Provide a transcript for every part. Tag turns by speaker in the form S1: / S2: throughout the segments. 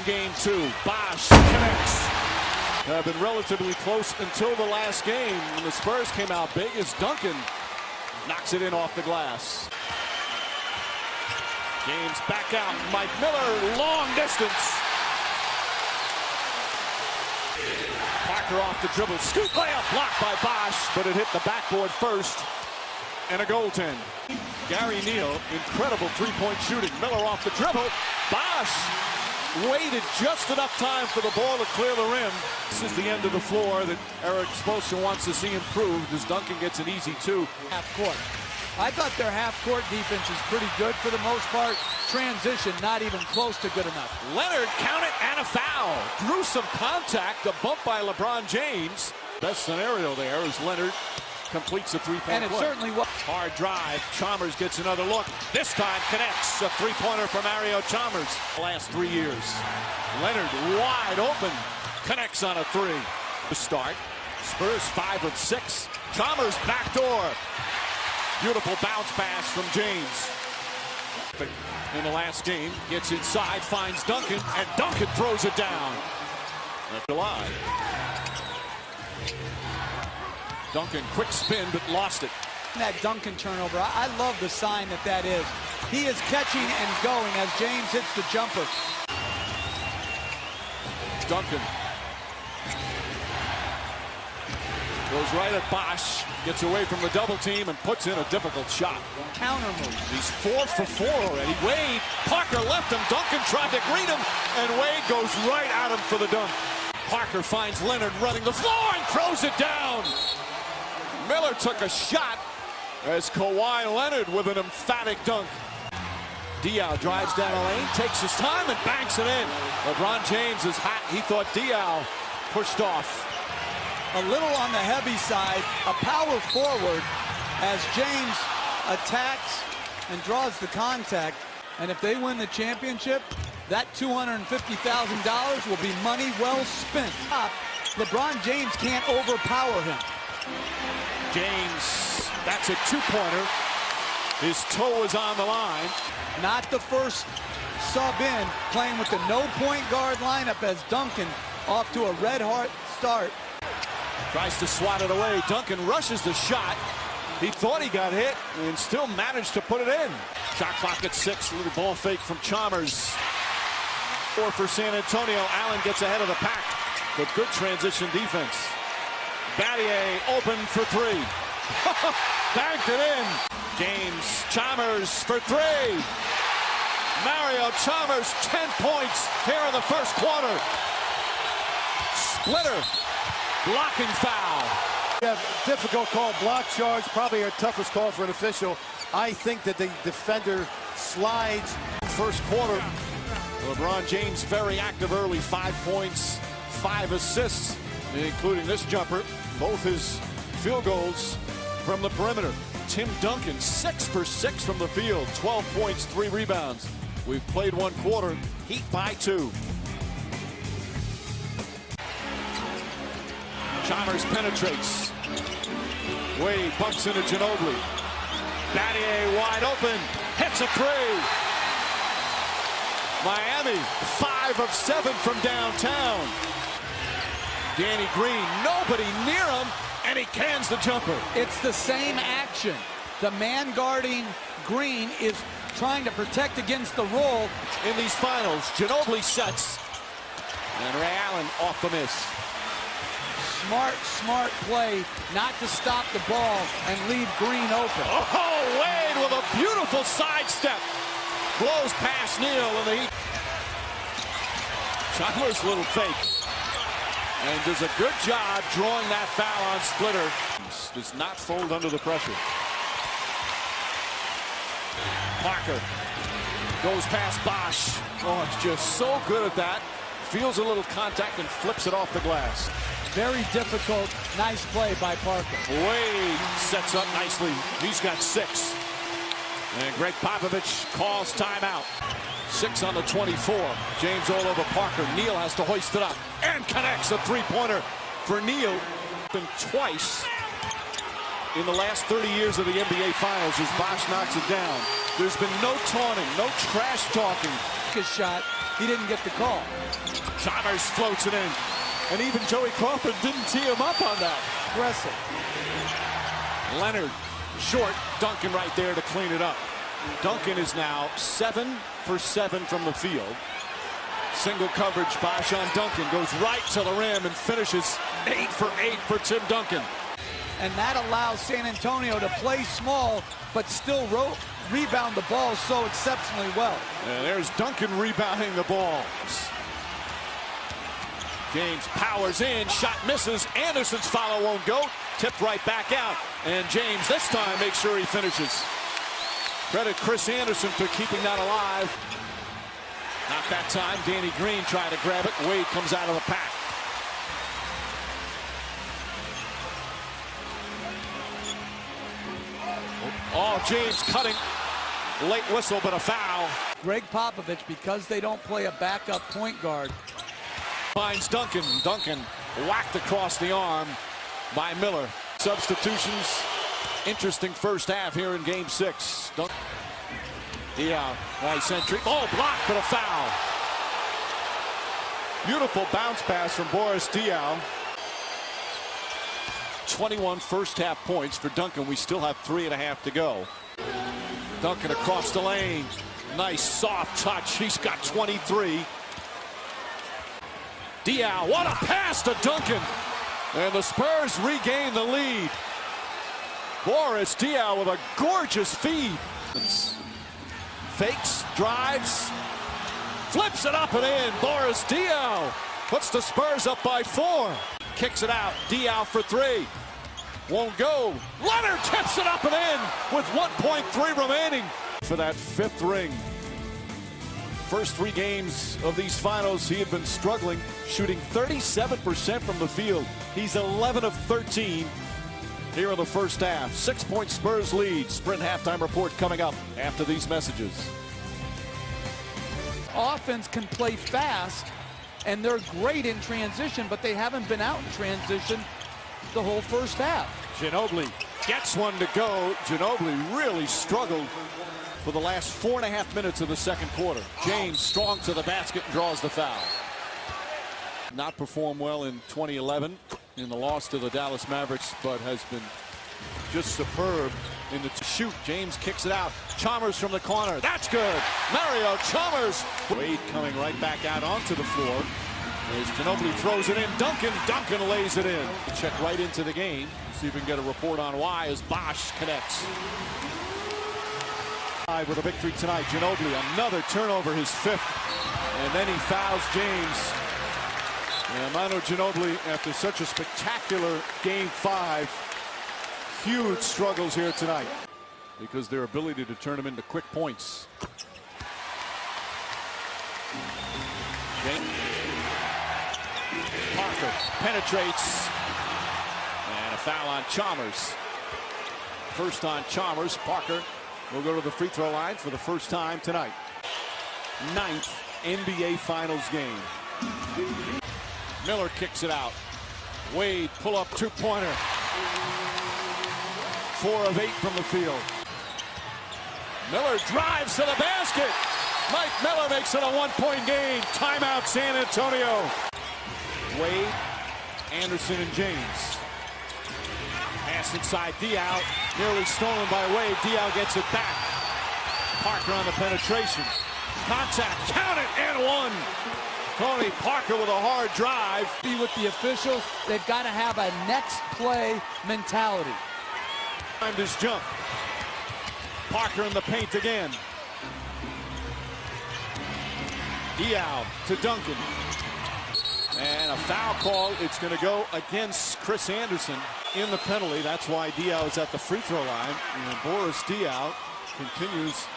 S1: game 2. Bosh connects. Have been relatively close until the last game when the Spurs came out big as Duncan knocks it in off the glass. James back out. Mike Miller, long distance. Parker off the dribble. Scoop layup blocked by Bosh, but it hit the backboard first. And a goaltend. Gary Neal, incredible three-point shooting. Miller off the dribble. Bosh waited just enough time for the ball to clear the rim. This is the end of the floor that Eric Spoelstra wants to see improved as Duncan gets an easy 2.
S2: Half court. I thought their half-court defense is pretty good for the most part. Transition, not even close to good enough.
S1: Leonard, count it, and a foul. Gruesome contact, a bump by LeBron James. Best scenario there is Leonard completes a three-point
S2: And it certainly was.
S1: Hard drive. Chalmers gets another look. This time connects. A three-pointer for Mario Chalmers. The last 3 years. Leonard wide open. Connects on a 3. The start. Spurs 5 of 6. Chalmers backdoor. Beautiful bounce pass from James. In the last game, gets inside, finds Duncan, and Duncan throws it down. That's July. Duncan, quick spin, but lost it.
S2: That Duncan turnover, I love the sign that is. He is catching and going as James hits the jumper.
S1: Duncan goes right at Bosh, gets away from the double team and puts in a difficult shot.
S2: Counter move.
S1: He's 4 for 4 already. Wade, Parker left him. Duncan tried to greet him, and Wade goes right at him for the dunk. Parker finds Leonard running the floor and throws it down. Miller took a shot as Kawhi Leonard with an emphatic dunk. Diaw drives down the lane, takes his time, and banks it in. LeBron James is hot. He thought Diaw pushed off.
S2: A little on the heavy side, a power forward as James attacks and draws the contact. And if they win the championship, that $250,000 will be money well spent. LeBron James can't overpower him.
S1: James, that's a 2-pointer. His toe is on the line.
S2: Not the first sub in, playing with the no-point guard lineup as Duncan off to a red-hot start.
S1: Tries to swat it away. Duncan rushes the shot. He thought he got hit and still managed to put it in. Shot clock at 6. A little ball fake from Chalmers. 4 for San Antonio. Allen gets ahead of the pack. But good transition defense. Battier open for 3. Banked it in. James Chalmers for 3. Mario Chalmers, 10 points here in the first quarter. Splitter. Blocking foul.
S3: Yeah, difficult call. Block charge, probably our toughest call for an official. I think that the defender slides.
S1: First quarter, LeBron James very active early. 5 points, 5 assists, including this jumper. Both his field goals from the perimeter. Tim Duncan, 6 for 6 from the field. 12 points, 3 rebounds. We've played 1 quarter. Heat by 2. Chalmers penetrates. Wade bumps into Ginobili. Battier wide open. Hits a 3. Miami, 5 of 7 from downtown. Danny Green, nobody near him, and he cans the jumper.
S2: It's the same action. The man guarding Green is trying to protect against the roll.
S1: In these finals, Ginobili sets. And Ray Allen off the miss.
S2: Smart play not to stop the ball and leave Green open.
S1: Oh, Wade with a beautiful sidestep. Blows past Neal in the Heat. Chalmers' little fake. And does a good job drawing that foul on Splitter. Does not fold under the pressure. Parker goes past Bosh. Oh, it's just so good at that. Feels a little contact and flips it off the glass.
S2: Very difficult. Nice play by Parker.
S1: Wade sets up nicely. He's got 6. And Greg Popovich calls timeout. 6 on the 24. James all over Parker. Neal has to hoist it up. And connects a 3-pointer for Neal. Been twice in the last 30 years of the NBA Finals as Bosh knocks it down. There's been no taunting, no trash talking
S2: his shot, he didn't get the call.
S1: Chalmers floats it in. And even Joey Crawford didn't tee him up on that.
S2: Aggressive.
S1: Leonard, short. Duncan right there to clean it up. Duncan is now 7 for 7 from the field. Single coverage by Sean Duncan. Goes right to the rim and finishes 8 for 8 for Tim Duncan.
S2: And that allows San Antonio to play small, but still rebound the ball so exceptionally well.
S1: And there's Duncan rebounding the ball. James powers in, shot misses. Anderson's follow won't go. Tipped right back out. And James this time makes sure he finishes. Credit Chris Anderson for keeping that alive. Not that time. Danny Green trying to grab it. Wade comes out of the pack. Oh, James cutting. Late whistle, but a foul.
S2: Greg Popovich, because they don't play a backup point guard,
S1: Finds Duncan. Duncan whacked across the arm by Miller. Substitutions. Interesting first half here in game 6. Yeah, nice entry. Oh, blocked, but a foul. Beautiful bounce pass from Boris Diaw. 21 first half points for Duncan. We still have 3.5 to go. Duncan across the lane. Nice soft touch. He's got 23. Diaw, what a pass to Duncan. And the Spurs regain the lead. Boris Diaw with a gorgeous feed. Fakes, drives, flips it up and in. Boris Diaw puts the Spurs up by 4. Kicks it out. Diaw for 3. Won't go. Leonard tips it up and in with 1.3 remaining for that 5th ring. First 3 games of these finals, he had been struggling, shooting 37% from the field. He's 11 of 13 here in the first half. 6-point Spurs lead. Sprint halftime report coming up after these messages.
S2: Offense can play fast, and they're great in transition, but they haven't been out in transition the whole first half.
S1: Ginobili gets one to go. Ginobili really struggled for the last 4.5 minutes of the second quarter. James strong to the basket and draws the foul. Not performed well in 2011 in the loss to the Dallas Mavericks, but has been just superb in the shoot. James kicks it out. Chalmers from the corner. That's good. Mario Chalmers. Wade coming right back out onto the floor. As Ginobili throws it in. Duncan lays it in. Check right into the game. See if we can get a report on why as Bosch connects. With a victory tonight. Ginobili, another turnover, his 5th. And then he fouls James. And Manu Ginobili, after such a spectacular game 5, huge struggles here tonight because their ability to turn them into quick points. James. Parker penetrates. And a foul on Chalmers. First on Chalmers. Parker will go to the free throw line for the first time tonight. 9th NBA Finals game. Miller kicks it out. Wade pull-up 2-pointer. 4 of 8 from the field. Miller drives to the basket. Mike Miller makes it a 1-point game. Timeout San Antonio. Wade, Anderson, and James. Pass inside Diaw. Nearly stolen by Wade. Diaw gets it back. Parker on the penetration. Contact. Count it and 1. Tony Parker with a hard drive.
S2: Be with the officials. They've got to have a next play mentality.
S1: Timed his jump. Parker in the paint again. Diaw to Duncan. And a foul call. It's going to go against Chris Anderson in the penalty. That's why Diaw is at the free throw line. And Boris Diaw continues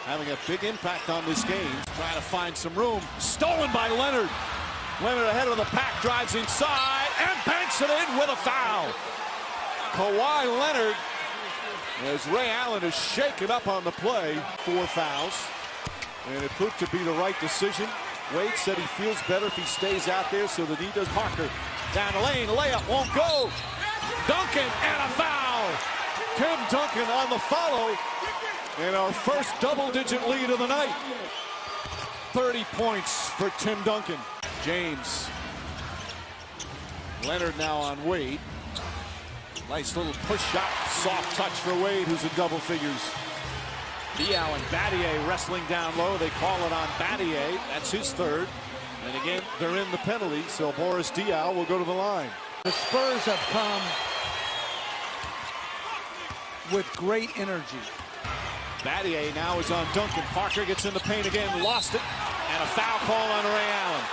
S1: having a big impact on this game. Trying to find some room. Stolen by Leonard. Leonard ahead of the pack, drives inside and banks it in with a foul. Kawhi Leonard, as Ray Allen is shaken up on the play. 4 fouls. And it proved to be the right decision. Wade said he feels better if he stays out there, so that he does. Parker down the lane, layup won't go. Duncan and a foul. Tim Duncan on the follow. And our first double-digit lead of the night. 30 points for Tim Duncan. James. Leonard now on Wade. Nice little push shot, soft touch for Wade, who's in double figures. Diaw and Battier wrestling down low. They call it on Battier. That's his third. And again, they're in the penalty, so Boris Diaw will go to the line.
S2: The Spurs have come with great energy.
S1: Battier now is on Duncan. Parker gets in the paint again, lost it, and a foul call on Ray Allen.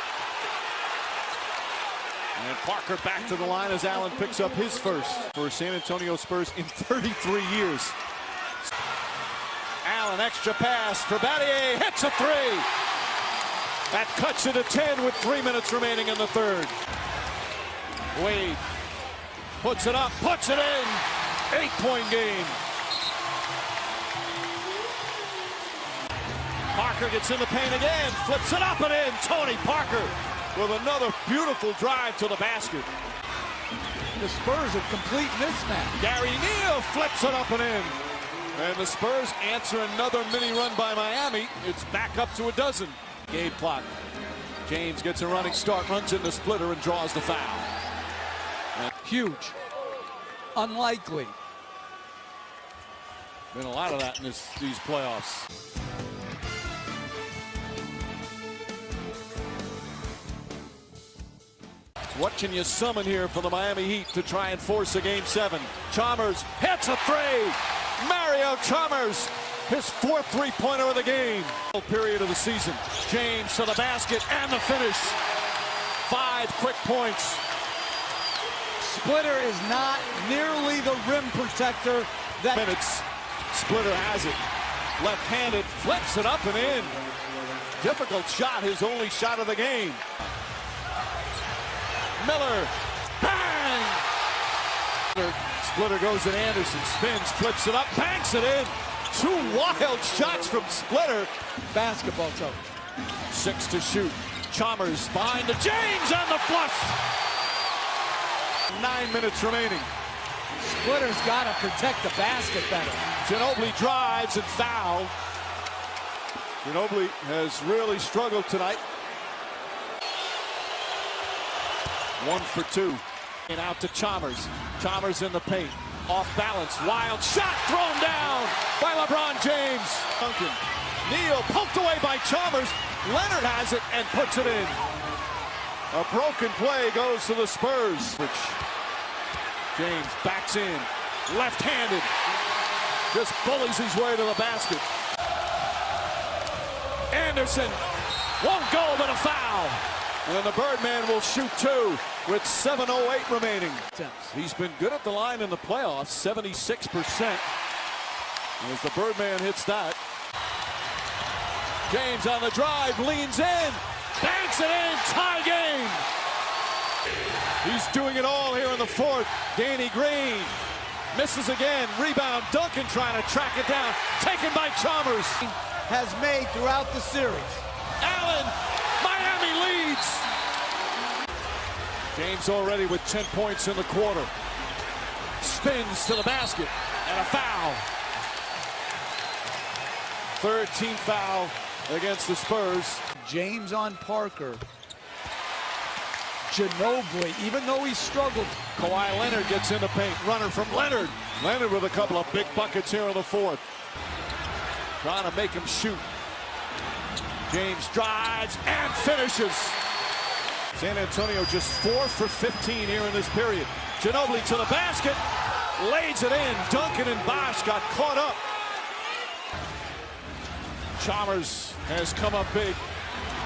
S1: And Parker back to the line as Allen picks up his first for San Antonio Spurs in 33 years. Allen, extra pass for Battier, hits a three. That cuts it to 10 with 3 minutes remaining in the third. Wade puts it up, puts it in. 8-point game. Parker gets in the paint again, flips it up and in. Tony Parker with another beautiful drive to the basket.
S2: The Spurs a complete mismatch.
S1: Gary Neal flips it up and in. And the Spurs answer another mini run by Miami. It's back up to a dozen. Game clock. James gets a running start, runs in the splitter and draws the foul.
S2: Huge. Unlikely.
S1: Been a lot of that in these playoffs. What can you summon here for the Miami Heat to try and force a game 7? Chalmers hits a three. Mario Chalmers, his fourth three-pointer of the game. Period of the season. James to the basket and the finish. 5 quick points.
S2: Splitter is not nearly the rim protector that...
S1: Minutes. Splitter has it. Left-handed, flips it up and in. Difficult shot, his only shot of the game. Miller, bang! Splitter goes at Anderson, spins, flips it up, banks it in. 2 wild shots from Splitter.
S2: Basketball coach.
S1: 6 to shoot. Chalmers behind the James and the flush. 9 minutes remaining.
S2: Splitter's got to protect the basket better.
S1: Ginobili drives and fouled. Ginobili has really struggled tonight. 1 for 2. And out to Chalmers. Chalmers in the paint. Off balance. Wild shot thrown down by LeBron James. Duncan. Neal poked away by Chalmers. Leonard has it and puts it in. A broken play goes to the Spurs. James backs in. Left-handed. Just bullies his way to the basket. Anderson won't go, but a foul. And the Birdman will shoot 2 with 7:08 remaining. He's been good at the line in the playoffs, 76%. As the Birdman hits that. James on the drive, leans in, banks it in, tie game. He's doing it all here in the fourth. Danny Green misses again, rebound, Duncan trying to track it down, taken by Chalmers.
S2: Has made throughout the series.
S1: Allen, Miami leads. James already with 10 points in the quarter. Spins to the basket and a foul. 3rd team foul against the Spurs.
S2: James on Parker. Ginobili, even though he struggled.
S1: Kawhi Leonard gets in the paint. Runner from Leonard. Leonard with a couple of big buckets here in the fourth. Trying to make him shoot. James drives and finishes. San Antonio just 4 for 15 here in this period. Ginobili to the basket. Lays it in. Duncan and Bosh got caught up. Chalmers has come up big.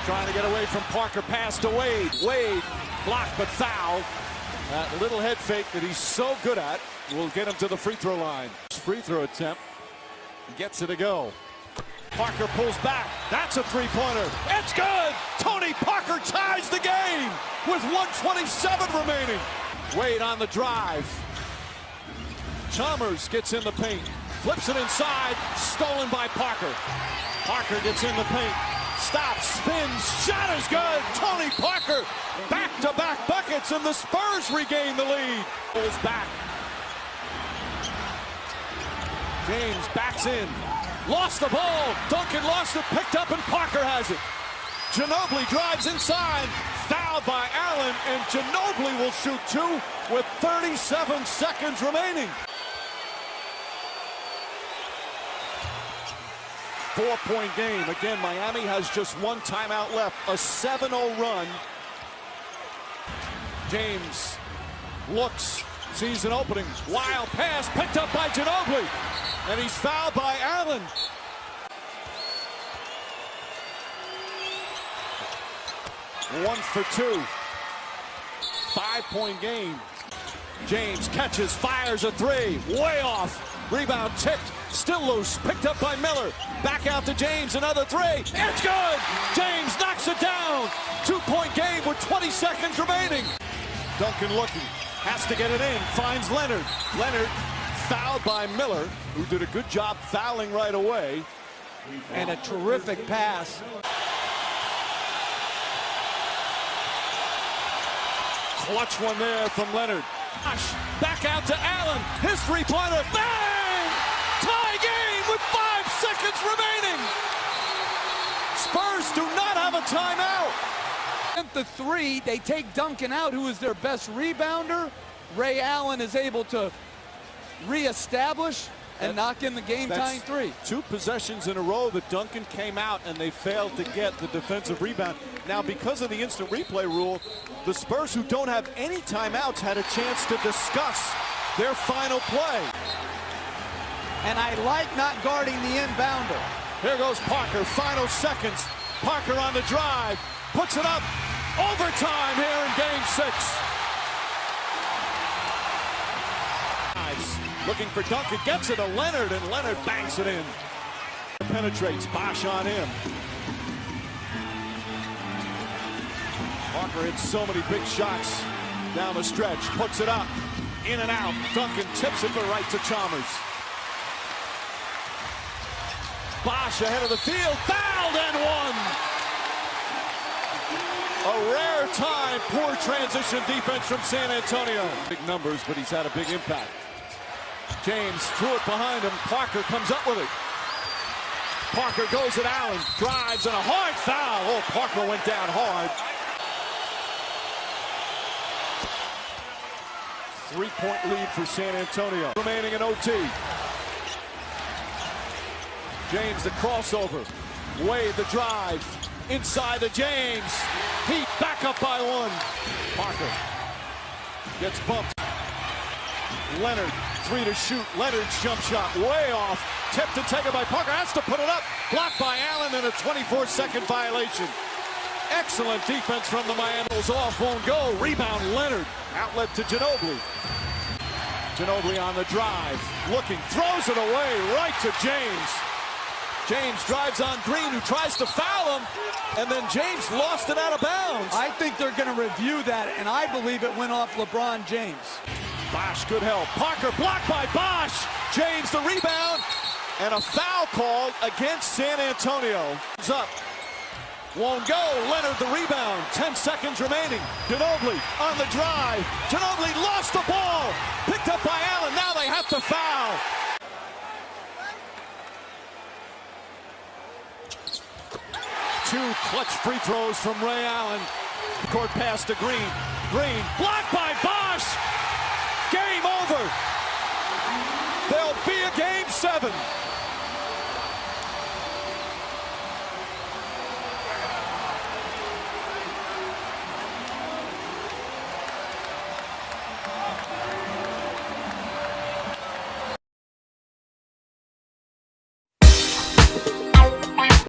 S1: Trying to get away from Parker. Pass to Wade. Wade blocked but fouled. That little head fake that he's so good at will get him to the free throw line. Free throw attempt. Gets it to go. Parker pulls back. That's a three-pointer. It's good. Tony Parker ties the game with 1:27 remaining. Wade on the drive. Chalmers gets in the paint. Flips it inside. Stolen by Parker. Parker gets in the paint. Stops, spins, shot is good. Tony Parker, back-to-back buckets, and the Spurs regain the lead. Pulls back. James backs in. Lost the ball. Duncan lost it, picked up, and Parker has it. J.D.V drives inside. Fouled by Allen, and J.D.V will shoot 2 with 37 seconds remaining. 4-point game. Again, Miami has just one timeout left. A 7-0 run. James looks, sees an opening. Wild pass picked up by J.D.V. And he's fouled by Allen. One for 2. 5-point game. James catches, fires a 3. Way off. Rebound tipped. Still loose. Picked up by Miller. Back out to James. Another 3. It's good. James knocks it down. 2-point game with 20 seconds remaining. Duncan looking. Has to get it in. Finds Leonard. Leonard fouled by Miller, who did a good job fouling right away.
S2: And a terrific pass.
S1: Clutch one there from Leonard. Back out to Allen. His three-pointer. Bang! Tie game with 5 seconds remaining. Spurs do not have a timeout.
S2: At the 3, they take Duncan out, who is their best rebounder. Ray Allen is able to reestablish and knock in the game-tying 3.
S1: 2 possessions in a row that Duncan came out and they failed to get the defensive rebound. Now, because of the instant replay rule, the Spurs, who don't have any timeouts, had a chance to discuss their final play.
S2: And I like not guarding the inbounder.
S1: Here goes Parker, final seconds. Parker on the drive, puts it up. Overtime here in Game 6. Looking for Duncan, gets it to Leonard, and Leonard banks it in. Penetrates, Bosh on him. Parker hits so many big shots down the stretch, puts it up, in and out. Duncan tips it, but right to Chalmers. Bosh ahead of the field, fouled and one. A rare time, poor transition defense from San Antonio. Big numbers, but he's had a big impact. James threw it behind him. Parker comes up with it. Parker goes at Allen, drives, and a hard foul. Oh, Parker went down hard. 3-point lead for San Antonio. Remaining in OT. James, the crossover. Wade, the drive. Inside to James. Heat back up by 1. Parker gets bumped. Leonard, 3 to shoot. Leonard's jump shot way off. Tipped and taken by Parker. Has to put it up. Blocked by Allen, and a 24-second violation. Excellent defense from the Miami. Off, won't go. Rebound, Leonard. Outlet to J.D.V. J.D.V on the drive. Looking, throws it away right to James. James drives on Green, who tries to foul him, and then James lost it out of bounds.
S2: I think they're going to review that, and I believe it went off LeBron James.
S1: Bosh, good help. Parker blocked by Bosh. James the rebound, and a foul called against San Antonio. He's up. Won't go. Leonard the rebound. 10 seconds remaining. J.D.V on the drive. J.D.V lost the ball. Picked up by Allen. Now they have to foul. Two clutch free throws from Ray Allen. Court pass to Green. Green blocked by Bosh. Game over. There'll be a Game 7.